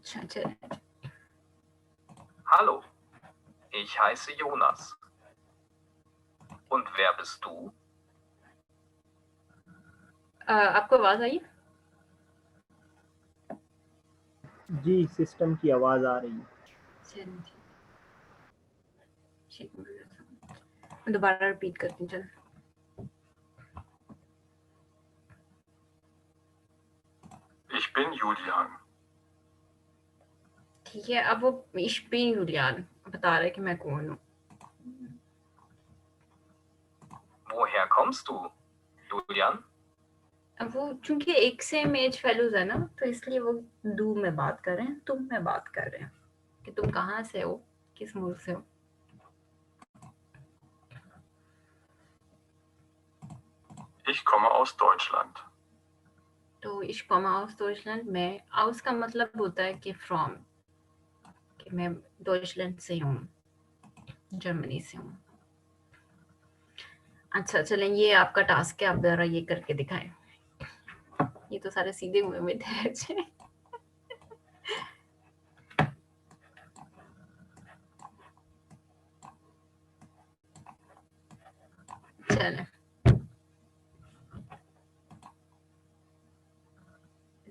अच्छा चलिए। Hallo, ich heiße Jonas. Und wer bist du? आपको आवाज आई? जी, सिस्टम की आवाज आ रही है। मैं दोबारा रिपीट करती हूँ। चल Ich bin Julian. ठीक है, अब वो ich bin Julian बता रहा है कि मैं कौन हूँ। Woher kommst du, Julian? अब वो चूंकि एक सेम एज फेलोज है ना, तो इसलिए वो दू में बात कर रहे हैं, तुम में बात कर रहे हैं कि तुम कहाँ से हो, किस मुल्क से हो। Ich komme aus Deutschland. तो ich komme aus Deutschland में aus का मतलब होता है कि फ्रॉम, कि मैं डॉइचलैंड से हूँ, जर्मनी से हूँ। अच्छा चलें, ये आपका टास्क है, आप जरा ये करके दिखाएं। ये तो सारे सीधे हुए में थे। चलें,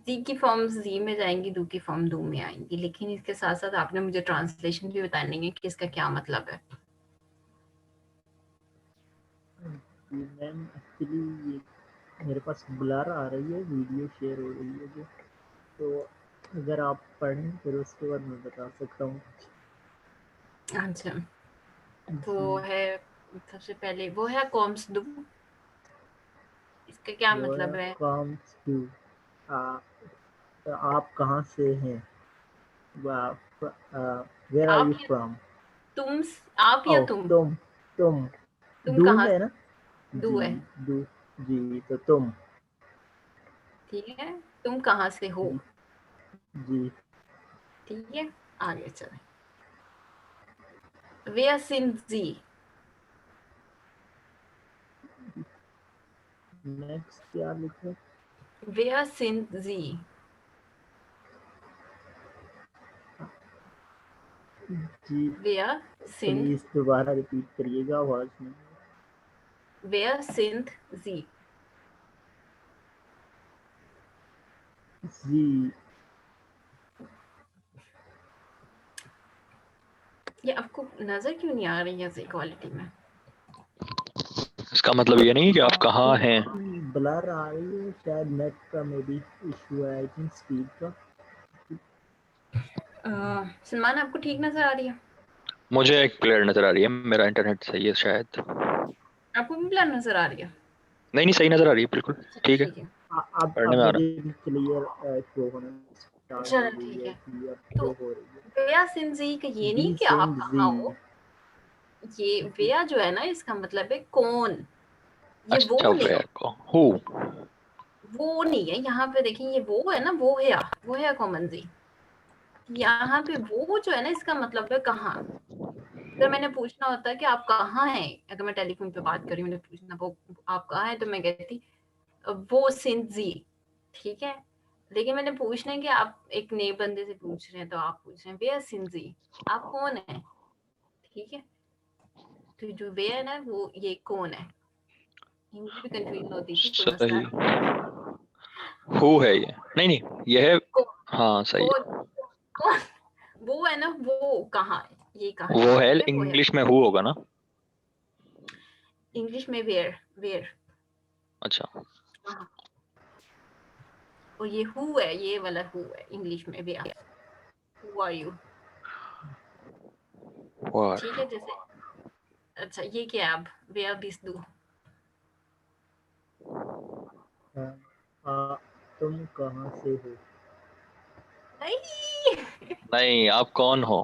जी की फॉर्म जी में जाएंगी, दू की फॉर्म दू में आएंगी, लेकिन इसके साथ साथ आपने मुझे ट्रांसलेशन भी बतानी है कि इसका क्या मतलब है। मैम एक्चुअली ये मेरे पास ब्लर आ रही है, वीडियो शेयर हो रही है जो, तो अगर आप पढ़ें फिर उसके बाद मैं बता सकता हूँ। अच्छा, तो है सबसे पहले वो है कॉम्स दू, इसका क्या मतलब है? कॉम्स टू, आप कहाँ से हैं, वेयर आर आप यू या फ्रॉम। तुम, आप या तुम तुम दू कहाँ है ना, दू जी है, दू, जी तो तुम, ठीक है, तुम कहाँ से हो, जी ठीक है। आगे चलें, wer sind Sie, नेक्स्ट क्या लिखे, wer sind Sie, जी wer sind, प्लीज दोबारा रिपीट करिएगा, आवाज नहीं। wer sind Sie, जी ये आपको नजर क्यों नहीं आ रही है ऐसी क्वालिटी में? इसका मतलब ये नहीं कि आप कहाँ हैं। ब्लर आ रही है, शायद नेट का मे बी इशू है, आई थिंक स्पीड का। सलमान आपको ठीक नजर आ रही है? मुझे क्लियर नजर आ रही है, मेरा इंटरनेट सही है शायद। आपको भी ब्लर नजर आ रही है? नहीं सही नजर आ रही है, बिल्कुल ठीक है, पढ़ने अब में आ मुझे रहा। क्लियर शो होना स्टार्ट हो चलो गई ठीक है है, कि अब तो शो हो रही है। वेया सिंजी का ये नहीं वी कि आप सिंग कहाँ जी, हो, ये वेया जो है ना, इसका मतलब है कौन, ये अच्छा वो नहीं, वेयर को हु, वो नहीं है। यहाँ पे देखिए, ये वो है ना, वो है कॉमन जी। यहाँ पे वो जो है ना, इसका मतलब है कहाँ। अगर मैंने पूछना होता है कि आप कहाँ हैं, अगर मैं टेलीफोन पे बात कर रही हूँ, मैंने पूछना वो आप कहाँ हैं, तो मैं कहती वो सिंजी, ठीक है। लेकिन मैंने पूछना है कि आप एक नए बंदे से पूछ रहे हैं, तो आप पूछ रहे हैं वे सिंजी, आप कौन है, ठीक है। तो जो वे है ना, वो ये कौन है, ये मुझे भी कंफ्यूजन होती थी, कोई मसला सही नहीं। हु है ये, नहीं ये है, हाँ सही है। कौन कौन वो है ना, वो कहाँ है, ये कहाँ वो है, ठीक है, वो है। इंग्लिश में हु होगा ना। इंग्लिश में वेयर अच्छा हाँ। और ये हु है, ये वाला हु है इंग्लिश में वेयर, हु आर यू, वार, ठीक है। जैसे अच्छा, ये क्या है अब, वेयर दिस दू, तुम कहाँ से हो, नहीं नहीं आप कौन हो,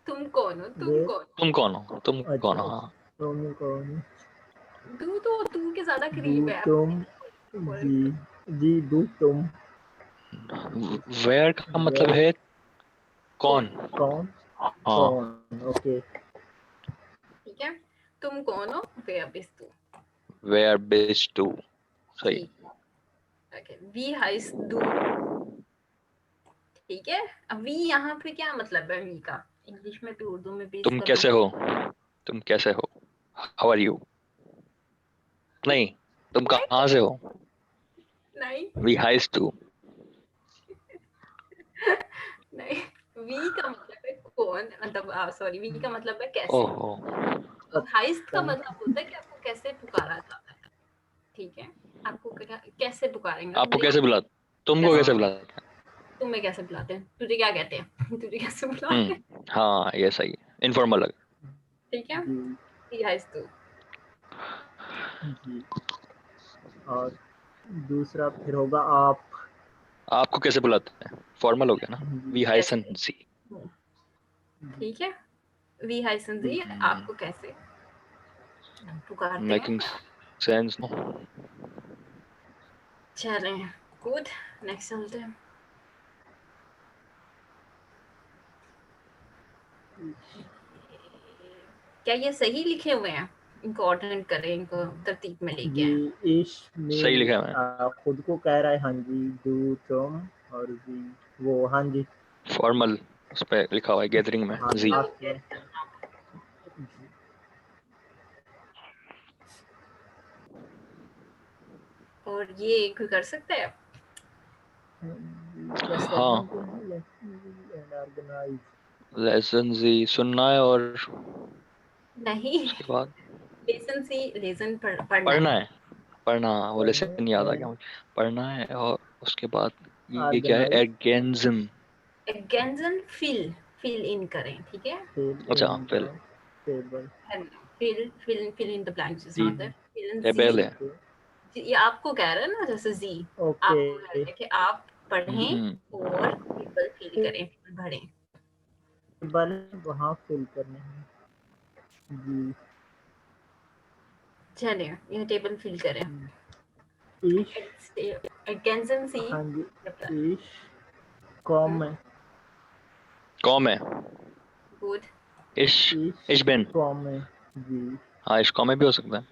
तुम कौन हो, वे तुम कौन हो, तुम कौन अच्छा हो, हाँ। तुम कौन हो, दू तो तू के ज्यादा दू करीब है। तुम, जी जी दू तुम, वेयर का वे मतलब है कौन, कौन, हाँ। कौन, ओके ठीक है, तुम कौन हो, वेयर बिस तू, वेयर बिज टू, सही। ठीक। ओके, वी हाइस दू, ठीक है। अब वी यहाँ पे क्या मतलब है वी का, इंग्लिश में भी उर्दू में भी तुम इसका कैसे हो, तुम कैसे हो, हाउ आर यू, नहीं तुम कहाँ से हो, नहीं वी हाइस टू, नहीं, वी का मतलब है कौन, मतलब सॉरी, वी का मतलब है कैसे। ओहो, तो हाइस्ट का मतलब होता है कि आपको कैसे पुकारा जाता है। ठीक है, आपको कैसे पुकारेंगे, आपको मुझे कैसे बुला, तुमको कैसे कैसे, बुलाते हैं, तुम्हें कैसे बुलाते हैं, तुझे क्या कहते हैं तुझे कैसे बुलाते हैं। हाँ ये सही है, इनफॉर्मल लग, ठीक है, जी वी हाइस्ट टू। जी। और दूसरा फिर होगा आप। आपको कैसे बुलाते हैं, फॉर्मल हो गया ना, जी वी हाइस कैसे, एंड सी, जी ठीक है, वी हाइसन जी जी। आपको कैसे पुकारते हैं। मेकिंग सेंस नो, चलें, गुड, नेक्स्ट चलते हैं। क्या ये सही लिखे हुए हैं, इनको ऑर्डिनेट करें, इनको तरतीब में लेके आए। जी इश सही में लिखा है मैंने, खुद को कह रहा है हाँ जी, डू तुम, और जी वो हाँ जी। फॉर्मल उस पे लिखा हुआ है गैदरिंग में हाँ जी, लास्ट में। और ये कोई कर सकता है। क्या हाँ प्रॉब्लम क्या है, एंड ऑर्गेनाइज। लेसन जी सुनना है और नहीं, उसके बाद लेसन सी, लेसन पढ़ना पढ़ना है। है, पढ़ना, वो पढ़ने लेसन याद आ गया एंड मुझे, पढ़ना है और उसके बाद ये क्या है, ऑर्गेनाइज। एर्गेनिज्म, अगेंजन फिल इन करें, ठीक है। फिल अच्छा in fill, the table. Fill in the blanks, जिसमें जी होता है फिल इन जी। टेबल है, ओके ये आपको कह रहा है ना, जैसे जी ओके। आपको कह रहा है कि आप पढ़ें और टेबल फिल करें, भरें। टेबल वहाँ फिल करने हैं जी। चलिए, ये टेबल फिल करें। इश अगेंजन सी, हाँ जी। इश कॉम में। कॉम है, गुड। इश, इश इश बिन, कॉम में जी। हाँ इश कॉम में भी हो सकता है,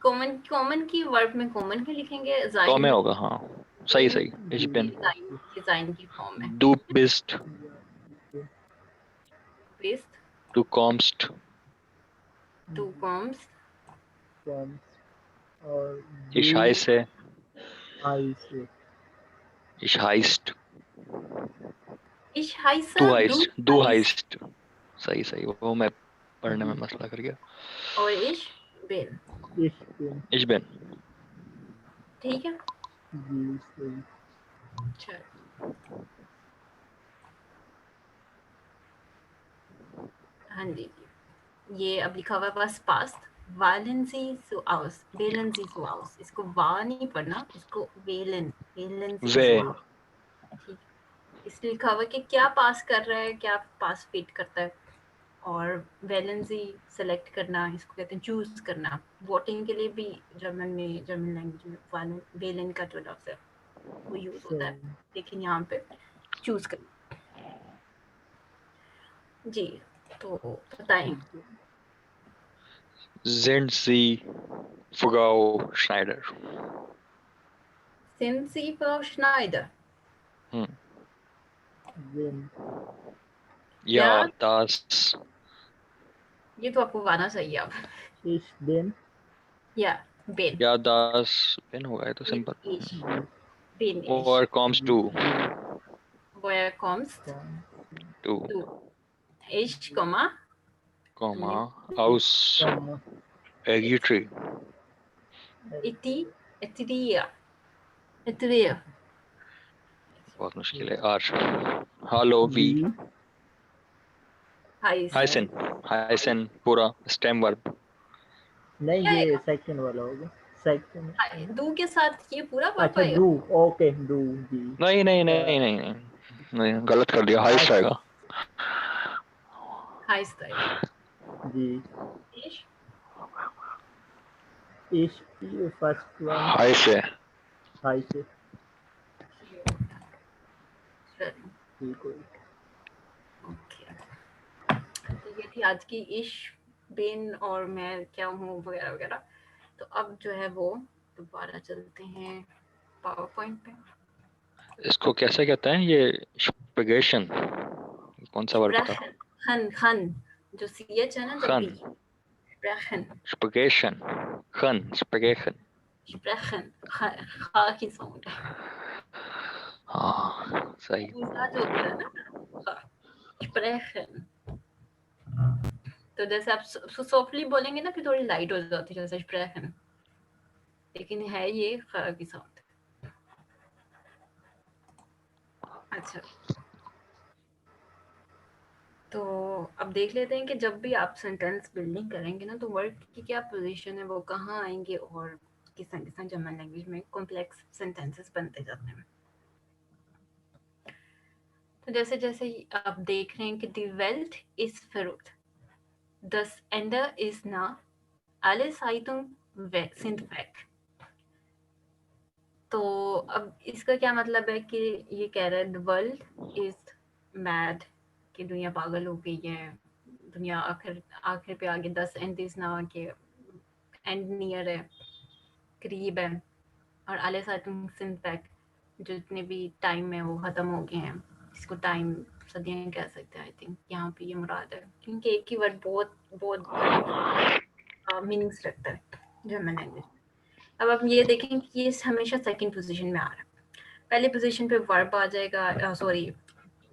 कॉमन, कॉमन की वर्ब में कॉमन के लिखेंगे, कॉम जाइन में में होगा, हाँ सही सही, इश जी बिन, ये जाइन की फॉर्म है। डू बिस्ट, बेस्ट, टू कॉम्स्ट, टू कॉम्स, कॉम और इश डू हाइस है, आई से। इश हाइस्ट, इश हाइसा, टू डू हाइस्ट, डू हाइस, हाइस्ट, सही सही, वो मैं पढ़ने में जी मसला कर गया, और इश बिन। इश बिन इश बिन, ठीक है, जी सही। चलो, हाँ जी, ये अब लिखा हुआ है बस पास्ट, वालेंसी सुआउस, वेलेंसी सुआउस, इसको वा नहीं पढ़ना, इसको वेलन, वेलेंसी वे, सुआउस। ठीक, इसलिए लिखा हुआ है कि क्या पास कर रहा है, क्या पास फिट करता है। और वेलेंसी सेलेक्ट करना, इसको कहते हैं चूज करना। वोटिंग के लिए भी जर्मन में, जर्मन लैंग्वेज में वालेन, वेलेन का जो लफ्ज है वो यूज होता है, सही लेकिन यहाँ पे चूज करना। जी, तो बताएं। sind sie Frau Schneider, Sind Sie Frau Schneider? hm. Win क्या, Ja, das, ये तो आपको गाना चाहिए अब। इश बिन या बिन, ja, das bin होगा, ये तो बिन सिंपल, इश, जी बिन इश, or comes जी to, where comes कॉम to, to, इश कॉमा, हमने comma, aus, कॉम Ergitri, इति, इत्रिया, इत्रिया, बहुत मुश्किल है, R, hello, जी V, हाइसन। Hysen, Hysen, पूरा, stem verb, नहीं क्या ये आएगा, सेकंड वाला होगा। सेकंड डू के साथ ये पूरा वर्ब अच्छा आएगा। डू। ओके डू जी। नहीं नहीं नहीं नहीं नहीं, नहीं गलत कर दिया, हाइस्ट आएगा, हाइस्ट आएगा। जी इश, इश फर्स्ट वन हाई से, हाई से। चलिए, ठीक है ओके, तो ये थी आज की इश, बिन और मैं क्या हूँ वगैरह वगैरह। तो अब जो है वो दोबारा चलते हैं पावर पॉइंट पे। इसको कैसे कहते हैं ये स्प्रेगेशन कौन सा वर्ब था? स्प्रेशन, खन खन जो CH है ना जब खन, भी, स्प्रेशन, स्प्रेगेशन, खन, स्प्रेगेशन। स्प्रेशन, खा की साउंड है, हाँ सही। दूसरा जो होता है ना, स्प्रेशन। तो जैसे आप सॉफ्टली बोलेंगे ना फिर थोड़ी लाइट हो जाती है, जैसे स्प्रेशन, लेकिन है ये ख की साउंड। अच्छा, तो अब देख लेते हैं कि जब भी आप सेंटेंस बिल्डिंग करेंगे ना, तो वर्ड की क्या पोजीशन है, वो कहाँ आएंगे, और किस तरह जर्मन लैंग्वेज में कॉम्प्लेक्स सेंटेंसेस बनते जाते हैं। तो जैसे जैसे आप देख रहे हैं कि दी वेल्ट इज verrückt, das Ende ist nah, alle Zeitungen sind weg। तो अब इसका क्या मतलब है कि ये कह रहा है द वर्ल्ड इज मैड, कि दुनिया पागल हो गई है, दुनिया आखिर आखिर पे आगे, 10 एंड इज ना के एंड नियर है, करीब है, और आले सिंपैक जितने भी टाइम है वो खत्म हो गए हैं। इसको टाइम सदियां कह सकते हैं, आई थिंक यहाँ पे ये मुराद है, क्योंकि एक ही वर्ड बहुत बहुत मीनिंग्स रखता है जर्मन लैंग्वेज। अब आप ये देखें कि ये हमेशा सेकंड पोजीशन में आ रहा है। पहले पोजीशन पे वर्ब आ जाएगा, सॉरी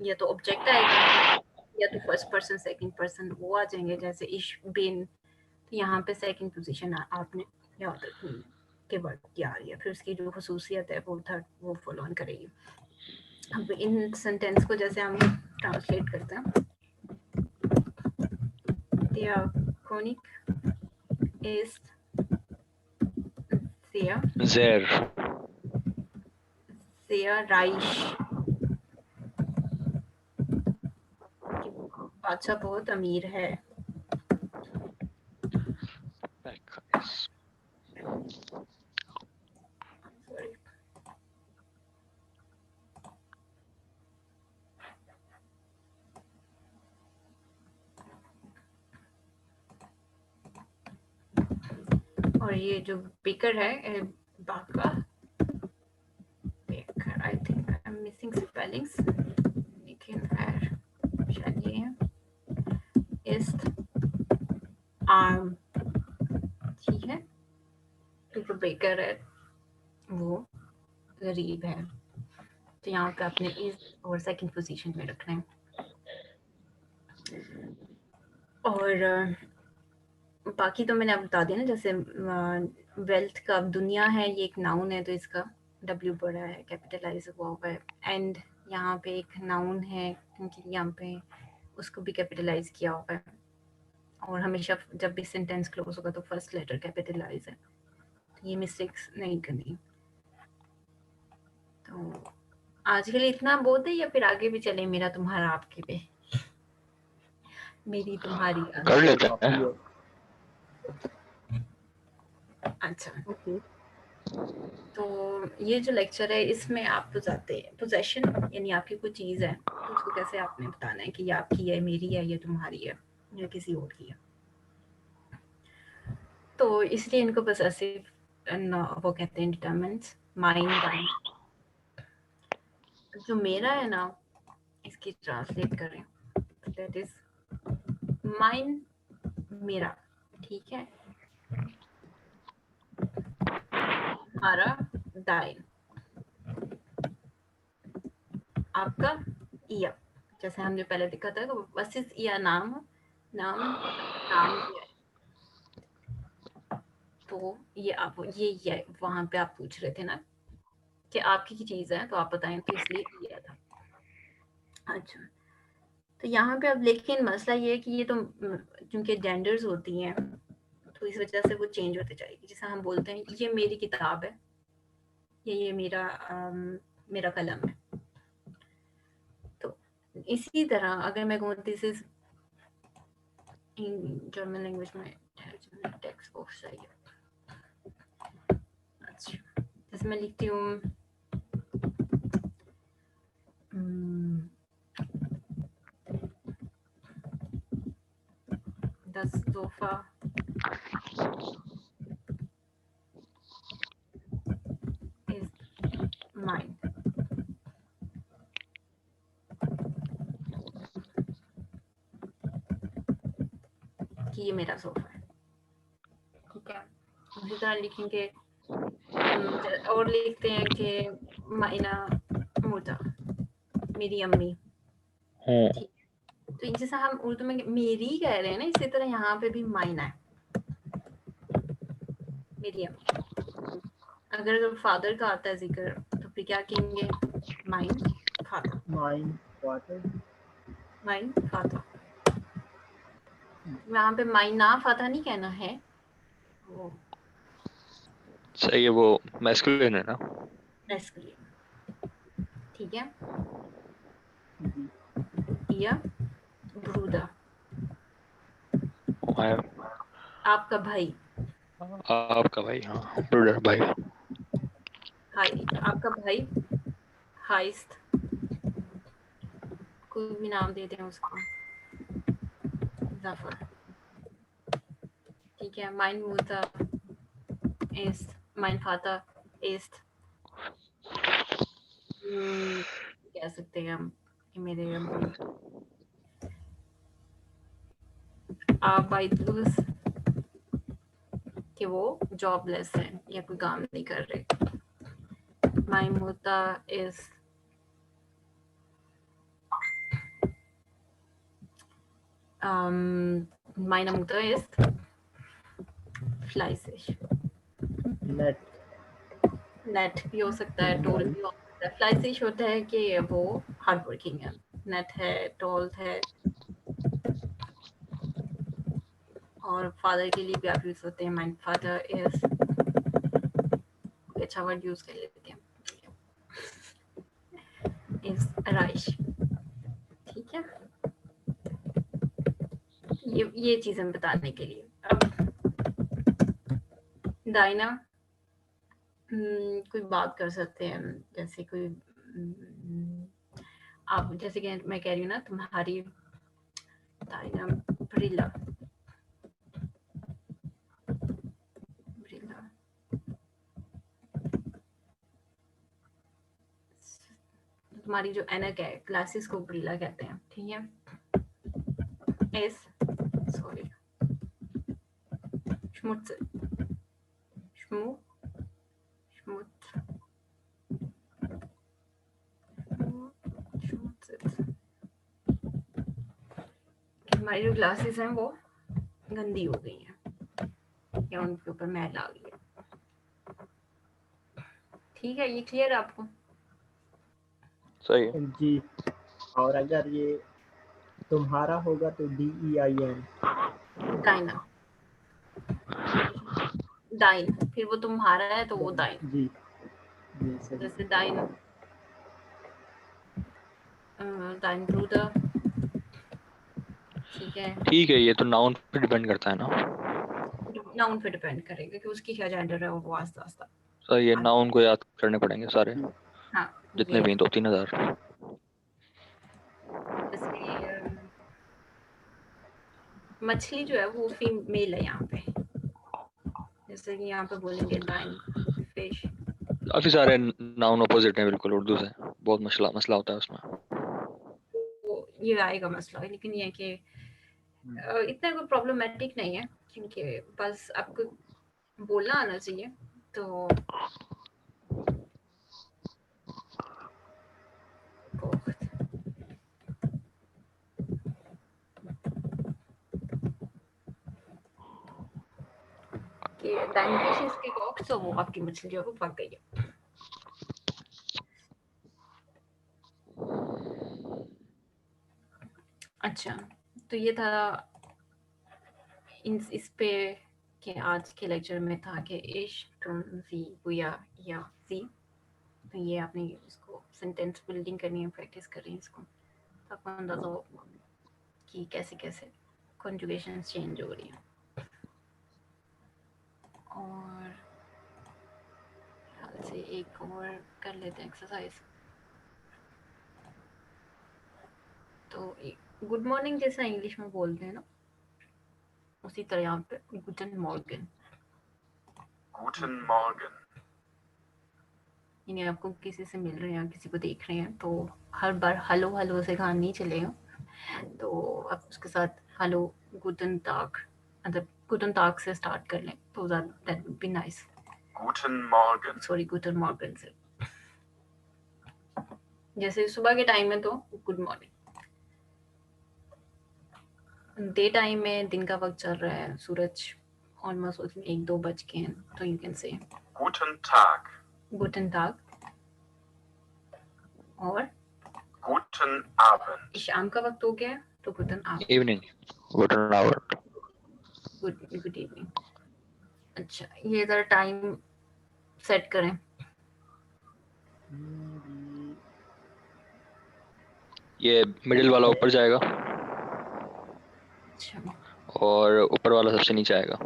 या तो ऑब्जेक्ट आएगा, या तो फर्स्ट पर्सन सेकंड पर्सन वो आ जाएंगे, जैसे इश बिन। तो यहाँ पे सेकंड पोजीशन आपने याद रखनी है कि वर्ब की आ रही है, फिर उसकी जो खसूसियत है वो थर्ड वो फॉलो ऑन करेगी। अब इन सेंटेंस को जैसे हम ट्रांसलेट करते हैं, diachronic ist sehr Sehr, reich, कि बादशाह बहुत अमीर है। back, yes. Sorry. और ये जो बेकर है, बाका बेकर, I think I am missing spellings, लेकिन खैर शायद ये है, इस्ट आर्म, ठीक है। तो जो बेकर है वो गरीब है, तो यहाँ पे आपने इस और सेकंड पोजीशन में रखना है। और बाकी तो मैंने आप बता दिया ना, जैसे वेल्थ का अब दुनिया है, ये एक नाउन है, तो इसका W बड़ा है, कैपिटलाइज हुआ हुआ है। एंड यहाँ पे एक नाउन है, क्योंकि यहाँ पे उसको भी कैपिटलाइज किया हुआ है, और हमेशा जब भी सेंटेंस क्लोज होगा तो फर्स्ट लेटर कैपिटलाइज है, तो ये मिस्टेक्स नहीं करनी। तो आज के लिए इतना बहुत है, या फिर आगे भी चले, मेरा तुम्हारा आपके पे, मेरी तुम्हारी कर लेते हैं। काफी है। अच्छा, ओके, तो ये जो लेक्चर है इसमें आप बताते हैं पोजेशन, यानी आपकी कोई चीज़ है तो उसको कैसे आपने बताना है कि ये आपकी है, मेरी है, ये तुम्हारी है, या किसी और की है। तो इसलिए इनको पोसेसिव वो कहते हैं डिटरमिनेंट्स, माइन, दाइन। जो मेरा है ना, इसकी ट्रांसलेट करें, दैट इज माइन, मेरा, ठीक है। हमारा दाइन, आपका या, जैसे हमने पहले देखा था बस इस या नाम नाम नाम दिया है, तो ये आप ये वहां पे आप पूछ रहे थे ना कि आपकी चीज है तो आप बताएं, तो इसलिए ये था। अच्छा, तो यहाँ पे अब लेकिन मसला ये है कि ये तो क्योंकि जेंडर्स होती हैं तो इस वजह से वो चेंज होते जाएगी। जैसे हम बोलते हैं ये मेरी किताब है, ये मेरा कलम है। तो इसी तरह अगर मैं कहूँ this is in German language में टेक्स्ट बॉक्स चाहिए। अच्छा, जैसे मैं लिखती हूँ das Sofa is mine, कि ये मेरा सोफा है, ठीक है। उसी तरह लिखेंगे और लिखते हैं कि माइना मुर्दा, मेरी अम्मी, ठीक। तो जैसे हम उर्दू में मेरी कह रहे हैं ना, इसी तरह यहाँ पे भी माइना है, मेरी अम्मी। अगर फादर का आता है जिक्र तो फिर क्या कहेंगे, mine father, mine father, mine father. यहाँ पे माइना फादर नहीं कहना है, वो सही है, वो मैस्कुलिन है ना। मैस्कुलिन, ठीक है। जी या ब्रूदा, मैं- आपका भाई, आपका भाई, हाँ ब्रदर भाई। हाई, आपका भाई हाइस्ट, कोई भी नाम देते हैं उसको, जफर, ठीक है। माइन मुर्दा ist, mein Vater ist, कह सकते हैं हम कि मेरे अब्बू आबाइदुस, कि वो जॉबलेस है या कोई काम नहीं कर रहे। माई मुर्दा is meine Mutter ist fleißig, net net भी हो सकता है, टोल भी हो सकता है। फ्लाइसिश होता है कि वो हार्ड वर्किंग है, नेट है, टोल है, और फादर के लिए भी आप यूज होते हैं माय फादर इज, अच्छा वर्ड यूज कर लेते हैं, इज राइश, ठीक है। ये चीजें बताने के लिए। अब डायना, कोई बात कर सकते हैं, जैसे कोई आप, जैसे कि मैं कह रही हूँ ना, तुम्हारी डायना ब्रिला, ब्रिला, तुम्हारी जो ऐनक है, ग्लासेस को ब्रिला कहते हैं, ठीक है। S sorry schmutz, schmu, schmutz, schmutz, हमारी जो ग्लासेस हैं वो गंदी हो गई हैं या उनके ऊपर मैल आ गई है, ठीक है। ये क्लियर है आपको? सही है। जी। और अगर ये तुम्हारा होगा तो DEIN, डाइना, डाइन, फिर वो तुम्हारा है तो वो डाइन, जी जी सही। जैसे डाइन, डाइन ब्रूदर, ठीक है। ठीक है, ये तो नाउन पे डिपेंड करता है ना। नाउन पे डिपेंड करेगा कि उसकी क्या जेंडर है, और वो आस्ता आस्ता, सही है, नाउन को याद करने पड़ेंगे सारे, हाँ जितने ये भी 2-3 हज़ार। जैसे मछली जो है वो फीमेल है यहाँ पे, जैसे कि यहाँ पे बोलेंगे डाइन फिश, काफी सारे नाउन अपोजिट हैं बिल्कुल उर्दू से, बहुत मसला होता है उसमें। तो ये आएगा मसला, लेकिन ये है कि इतना कोई प्रॉब्लमेटिक नहीं है, क्योंकि बस आपको बोलना आना चाहिए। तो कि डाइन फिश इसके कॉक्स, तो वो आपकी मछली जो है वो पक गई है। अच्छा, तो ये था इस पे कि आज के लेक्चर में था कि इश्क तुम सी हुआ या सी, तो ये आपने इसको सेंटेंस बिल्डिंग करनी है, प्रैक्टिस करनी है इसको, तो आपको अंदाजा हो कि कैसे कैसे कॉन्जुगेशन चेंज हो रही है। और ख्याल से एक और कर लेते हैं एक्सरसाइज। तो गुड मॉर्निंग जैसा इंग्लिश में बोलते हैं ना, उसी तरह यहाँ पे गुडन मॉर्गन, Guten Morgen. यानी आपको किसी से मिल रहे हैं, किसी को देख रहे हैं, तो हर बार हेलो हेलो से काम नहीं चलेगा, तो आप उसके साथ हेलो गुडन टाग मतलब गुटन ताग से स्टार्ट कर लें तो that would be nice. Guten Morgen. Sorry, गुटन मॉर्गन से. जैसे सुबह के टाइम में तो गुड मॉर्निंग, डे टाइम में दिन का वक्त चल रहा है, सूरज ऑलमोस्ट उसमें 1-2 बज के हैं, तो you can say Guten Tag. गुटन ताग. और Guten Abend. शाम का वक्त हो गया है, तो गुटन आप. इवनिंग, गुड आवर. Good evening. अच्छा, ये जरा टाइम सेट करें. मेरी ये मिडिल वाला ऊपर जाएगा अच्छा, और ऊपर वाला सबसे नीचे आएगा.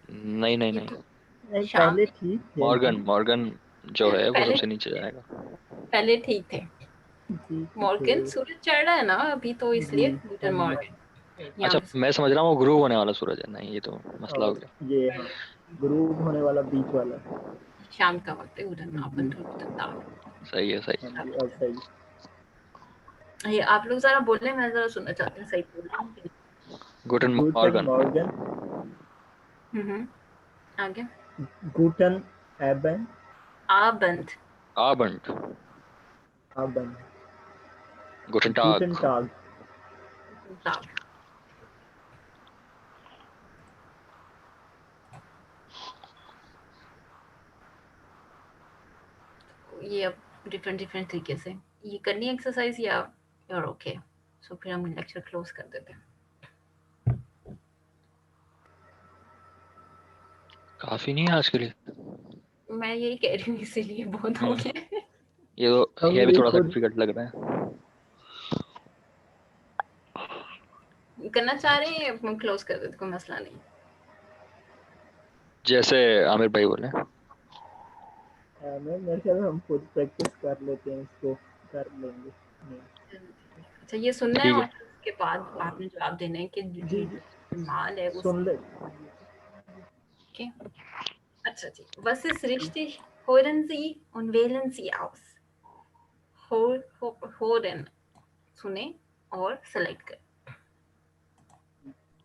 नहीं नहीं ये नहीं, तो नहीं, शाम पहले ठीक थे मॉर्गन लेकिन मॉर्गन जो है वो पहले सबसे नीचे जाएगा. पहले ठीक थे. ठीक मॉर्गन थे सूरज चढ़ रहा है ना अभी, तो इसलिए जी। गुटन हाँ जी। मॉर्गन. यहाँ अच्छा, पे मैं समझ रहा हूँ वो ग्रूव होने वाला सूरज है. नहीं, ये तो मसला हो और गया. ये हाँ ग्रुप होने वाला बीच वाला. शाम का वक्त है, गुटन जी आपन तो गुटन ताग. सही है, सही. हाँ जी, अब सही. ये आप लोग जरा बोले, मैं जरा सुनना चाहती हूँ सही बोल रही हूँ कि नहीं. गुटन गूटन मॉर्गन. मॉर्गन, आगे. गूटन एबन, आबंद. आबंड. आबन, गुटन गूटन टाग. टाग. ताग. ये अब डिफरेंट तरीके से ये करनी है एक्सरसाइज, या you're ओके. सो फिर हम लेक्चर क्लोज कर देते हैं. काफी नहीं है आज के लिए. मैं यही कह रही हूँ, इसीलिए बहुत हो गया. ये भी मेरी थोड़ा सा खुद डिफिकल्ट लग रहा है. करना चाह रहे हैं क्लोज कर देते, कोई मसला नहीं. जैसे आमिर भाई बोले. मैं मेरे ख्याल में हम खुद प्रैक्टिस कर लेते हैं, इसको कर लेंगे. नहीं. अच्छा, ये सुनना है ठीक और है. फिर उसके बाद आपने जवाब देना है कि जी जी माल है सुन ले. उसके. अच्छा जी. Was ist richtig? Hören Sie und wählen Sie aus. Hören, सुने और सेलेक्ट करें.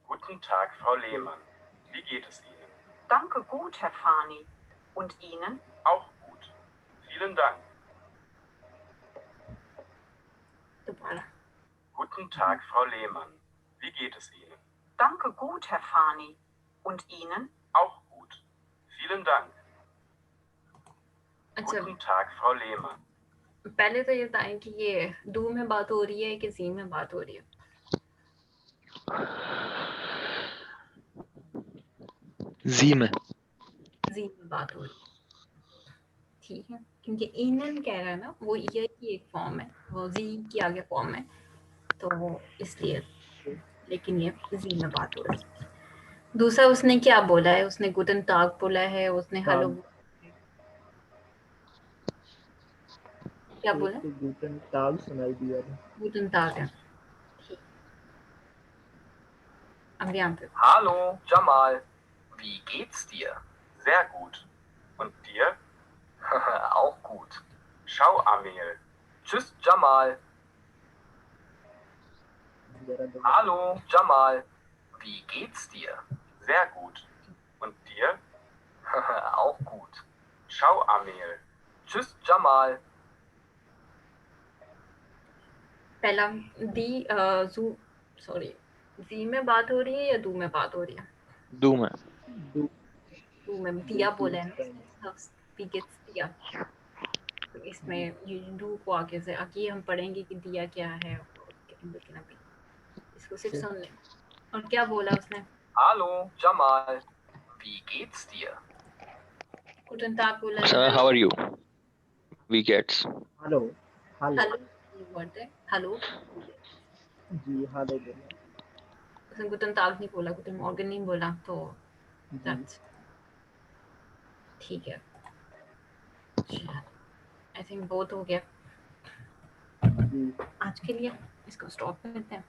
Guten Tag, Frau Lehmann. Wie geht es Ihnen? Danke gut, Herr Fani. Und Ihnen? Auch gut. Vielen Dank. दोबारा. Guten Tag, Frau Lehmann. Wie geht es Ihnen? Danke gut, Herr Fani. Und Ihnen? Auch gut. Vielen Dank. अच्छा, Guten Tag, Frau Lehmann. पहले तो ये बताएं कि ये do में बात हो रही है कि जी में बात हो रही है. जी में. जी में बात हो रही है. ठीक है, क्योंकि इनन कह रहा है ना, वो ये की एक फॉर्म है, वो जी की आगे फॉर्म है, तो इसलिए. लेकिन ये जी में बात हो रही है. दूसरा उसने क्या बोला है, उसने गुटन ताग बोला है, उसने हेलो क्या एक बोला. तो गूटन टाग सुनाई दिया था. गुटन ताग है. ठीक. अब यहाँ पे Hallo, Jamal. Wie geht's dir? Sehr gut. Und dir? Auch gut. Ciao, Amel. Tschüss, Jamal. जरा दोबारा. Hallo, Jamal. Wie geht's dir? Sehr gut. Und dir? Auch gut. Ciao, Amel. Tschüss, Jamal. पहला दी जू सॉरी जी में बात हो रही है या दू में बात हो रही है. दू में. दू दू में दिया दू बोला है टाइम. ना, बिगेट्स दिया. तो इसमें ये डू को आगे से आगे हम पढ़ेंगे कि दिया क्या है, लेकिन अभी इसको सिर्फ सुन लें. और क्या बोला उसने. Hallo, Jamal. Wie geht's dir? गुटन ताग बोला है. Sir, how are you? वी गेट्स. हेलो. हेलो. हेलो ये वर्ड है, हेलो. जी हेलो बोला. उसने गुटन ताग नहीं बोला, गुटन मॉर्गन नहीं बोला, तो जी दैट्स ठीक है. आई थिंक बहुत हो गया जी. आज के लिए, इसको स्टॉप करते हैं.